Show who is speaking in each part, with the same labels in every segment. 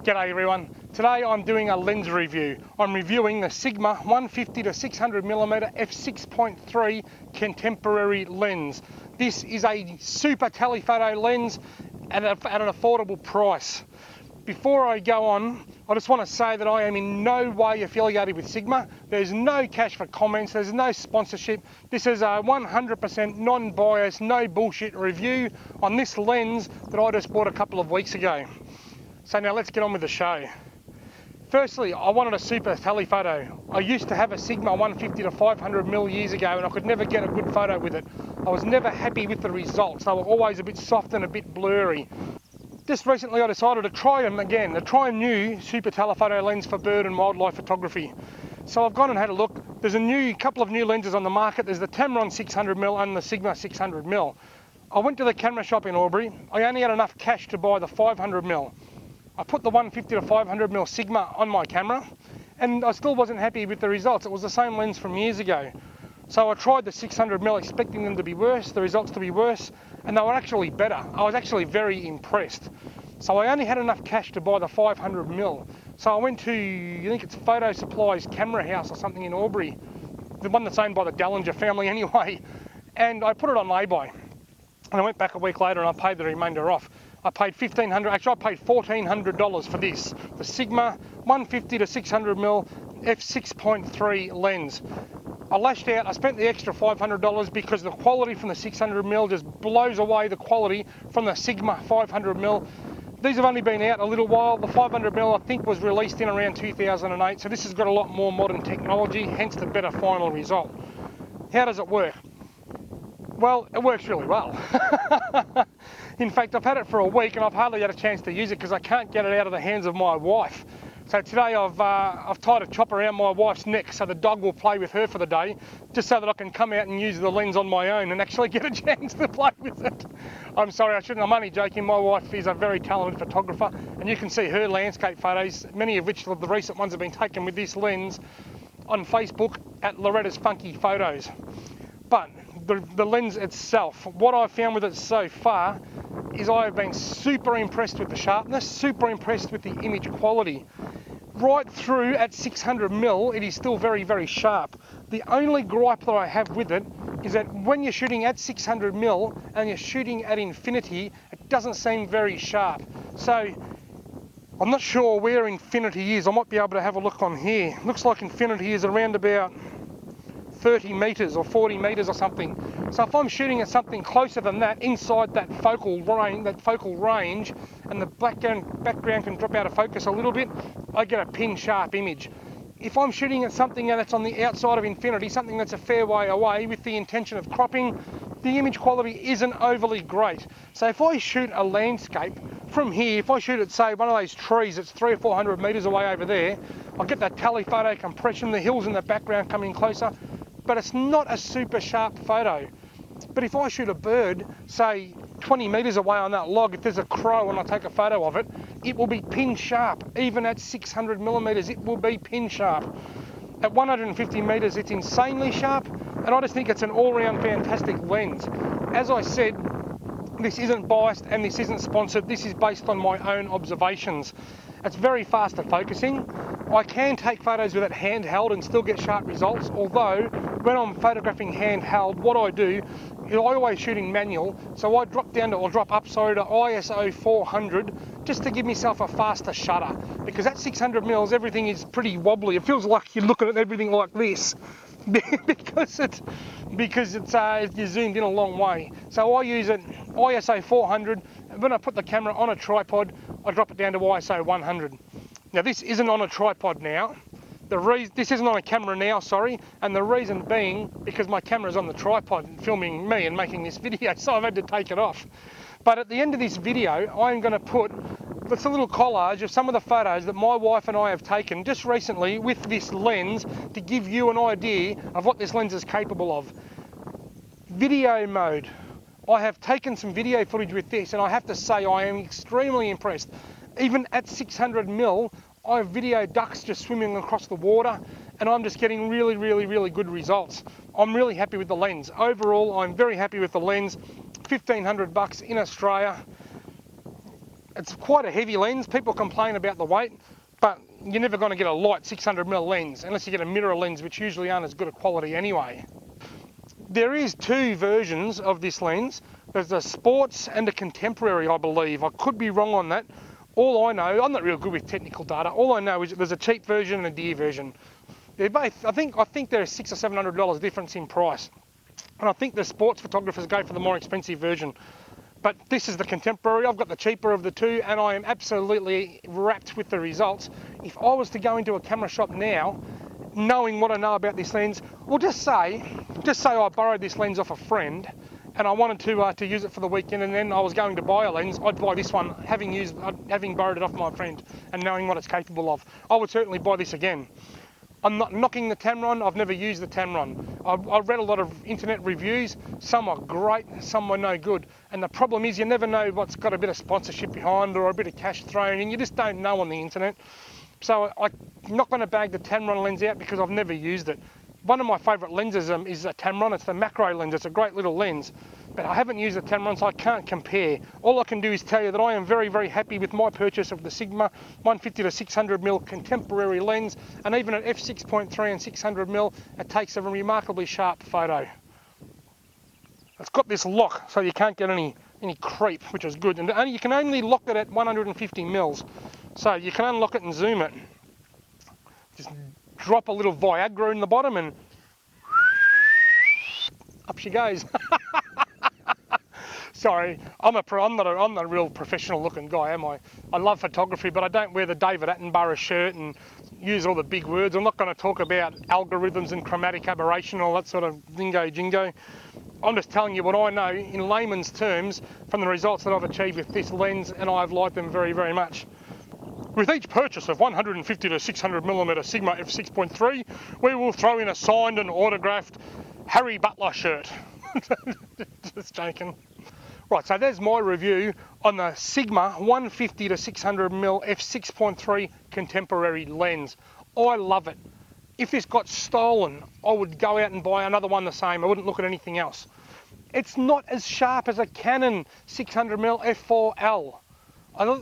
Speaker 1: G'day everyone. Today I'm doing a lens review. I'm reviewing the Sigma 150 to 600mm f6.3 contemporary lens. This is a super telephoto lens at an affordable price. Before I go on, I just want to say that I am in no way affiliated with Sigma. There's no cash for comments, there's no sponsorship. This is a 100% non-biased, no bullshit review on this lens that I just bought a couple of weeks ago. So now let's get on with the show. Firstly, I wanted a super telephoto. I used to have a Sigma 150 to 500mm years ago and I could never get a good photo with it. I was never happy with the results. They were always a bit soft and a bit blurry. Just recently I decided to try them again, to try a new super telephoto lens for bird and wildlife photography. So I've gone and had a look. There's a couple of new lenses on the market. There's the Tamron 600mm and the Sigma 600mm. I went to the camera shop in Albury. I only had enough cash to buy the 500mm. I put the 150 to 500mm Sigma on my camera and I still wasn't happy with the results. It was the same lens from years ago. So I tried the 600mm expecting them to be worse, the results to be worse, and they were actually better. I was actually very impressed. So I only had enough cash to buy the 500mm. So I went to, I think it's Photo Supplies Camera House or something in Albury, the one that's owned by the Dallinger family anyway, and I put it on lay-by. And I went back a week later and I paid the remainder off. I paid $1,400 for this, the Sigma 150 to 600mm f6.3 lens. I lashed out, I spent the extra $500 because the quality from the 600mm just blows away the quality from the Sigma 500mm. These have only been out a little while. The 500mm I think was released in around 2008, so this has got a lot more modern technology, hence the better final result. How does it work? Well, it works really well. In fact, I've had it for a week and I've hardly had a chance to use it because I can't get it out of the hands of my wife. So today I've tied a chop around my wife's neck so the dog will play with her for the day, just so that I can come out and use the lens on my own and actually get a chance to play with it. I'm sorry, I shouldn't, I'm only joking. My wife is a very talented photographer and you can see her landscape photos, many of which of the recent ones have been taken with this lens, on Facebook at Loretta's Funky Photos. But the lens itself, what I've found with it so far is I have been super impressed with the sharpness, super impressed with the image quality. Right through at 600mm, it is still very, very sharp. The only gripe that I have with it is that when you're shooting at 600mm and you're shooting at infinity, it doesn't seem very sharp. So I'm not sure where infinity is. I might be able to have a look on here. Looks like infinity is around about 30 metres or 40 metres or something. So if I'm shooting at something closer than that, inside that focal range, and the background can drop out of focus a little bit, I get a pin sharp image. If I'm shooting at something that's on the outside of infinity, something that's a fair way away with the intention of cropping, the image quality isn't overly great. So if I shoot a landscape from here, if I shoot at say one of those trees that's 300 or 400 metres away over there, I'll get that telephoto compression, the hills in the background coming closer, but it's not a super sharp photo. But if I shoot a bird, say 20 metres away on that log, if there's a crow and I take a photo of it, it will be pin sharp. Even at 600mm, it will be pin sharp. At 150 metres, it's insanely sharp, and I just think it's an all-round fantastic lens. As I said, this isn't biased and this isn't sponsored. This is based on my own observations. It's very fast at focusing. I can take photos with it handheld and still get sharp results, although when I'm photographing handheld, what I do is I always shoot in manual, so I drop up to ISO 400 just to give myself a faster shutter, because at 600mm everything is pretty wobbly. It feels like you're looking at everything like this because it's you're zoomed in a long way. So I use it ISO 400, and when I put the camera on a tripod, I drop it down to ISO 100. Now this isn't on a tripod now. This isn't on a camera now, sorry, and the reason being because my camera's on the tripod filming me and making this video, so I've had to take it off. But at the end of this video, I'm going to put a little collage of some of the photos that my wife and I have taken just recently with this lens to give you an idea of what this lens is capable of. Video mode. I have taken some video footage with this and I have to say I am extremely impressed. Even at 600mm, I have video ducks just swimming across the water and I'm just getting really, really, really good results. I'm really happy with the lens. Overall, I'm very happy with the lens. $1,500 in Australia. It's quite a heavy lens. People complain about the weight, but you're never going to get a light 600mm lens unless you get a mirror lens, which usually aren't as good a quality anyway. There is two versions of this lens. There's a sports and a contemporary, I believe. I could be wrong on that. All I know, I'm not real good with technical data. All I know is that there's a cheap version and a dear version. They're both, I think they're $600 or $700 difference in price. And I think the sports photographers go for the more expensive version. But this is the contemporary. I've got the cheaper of the two, and I am absolutely wrapped with the results. If I was to go into a camera shop now, knowing what I know about this lens, well, just say I borrowed this lens off a friend, and I wanted to use it for the weekend, and then I was going to buy a lens, I'd buy this one, having borrowed it off my friend, and knowing what it's capable of. I would certainly buy this again. I'm not knocking the Tamron. I've never used the Tamron. I've read a lot of internet reviews. Some are great, some are no good. And the problem is you never know what's got a bit of sponsorship behind or a bit of cash thrown, and you just don't know on the internet. So I'm not going to bag the Tamron lens out because I've never used it. One of my favourite lenses is a Tamron. It's the macro lens. It's a great little lens. But I haven't used the Tamron, so I can't compare. All I can do is tell you that I am very, very happy with my purchase of the Sigma 150 to 600mm contemporary lens, and even at f6.3 and 600mm, it takes a remarkably sharp photo. It's got this lock, so you can't get any creep, which is good. And you can only lock it at 150mm, so you can unlock it and zoom it. Just drop a little Viagra in the bottom, and up she goes. Sorry, I'm not a real professional looking guy, am I? I love photography, but I don't wear the David Attenborough shirt and use all the big words. I'm not going to talk about algorithms and chromatic aberration, all that sort of jingo. I'm just telling you what I know in layman's terms from the results that I've achieved with this lens, and I've liked them very, very much. With each purchase of 150 to 600mm Sigma f6.3, we will throw in a signed and autographed Harry Butler shirt. Just joking. Right, so there's my review on the Sigma 150 to 600mm f6.3 contemporary lens. I love it. If this got stolen, I would go out and buy another one the same. I wouldn't look at anything else. It's not as sharp as a Canon 600mm f4L.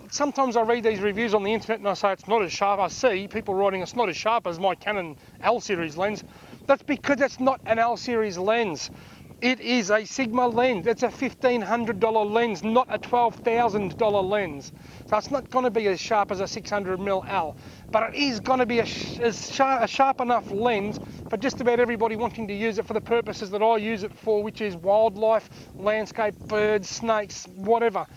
Speaker 1: Sometimes I read these reviews on the internet and I say it's not as sharp. I see people writing it's not as sharp as my Canon L series lens. That's because it's not an L series lens. It is a Sigma lens. It's a $1,500 lens, not a $12,000 lens. So it's not going to be as sharp as a 600mm L, but it is going to be a sharp enough lens for just about everybody wanting to use it for the purposes that I use it for, which is wildlife, landscape, birds, snakes, whatever.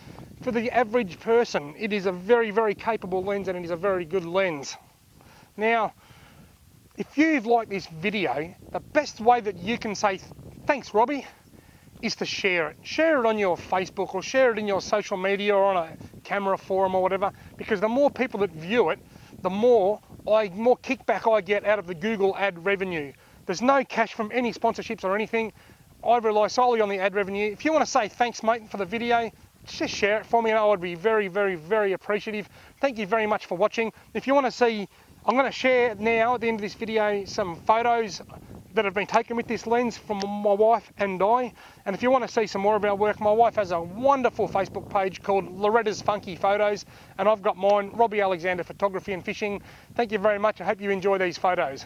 Speaker 1: For the average person, it is a very, very capable lens, and it is a very good lens. Now, if you've liked this video, the best way that you can say thanks, Robbie, is to share it. Share it on your Facebook, or share it in your social media, or on a camera forum or whatever, because the more people that view it, the more kickback I get out of the Google ad revenue. There's no cash from any sponsorships or anything. I rely solely on the ad revenue. If you want to say thanks, mate, for the video, just share it for me, and I would be very, very, very appreciative. Thank you very much for watching. If you want to see, I'm going to share now at the end of this video some photos that have been taken with this lens from my wife and I. And if you want to see some more of our work, my wife has a wonderful Facebook page called Loretta's Funky Photos, and I've got mine, Robbie Alexander Photography and Fishing. Thank you very much. I hope you enjoy these photos.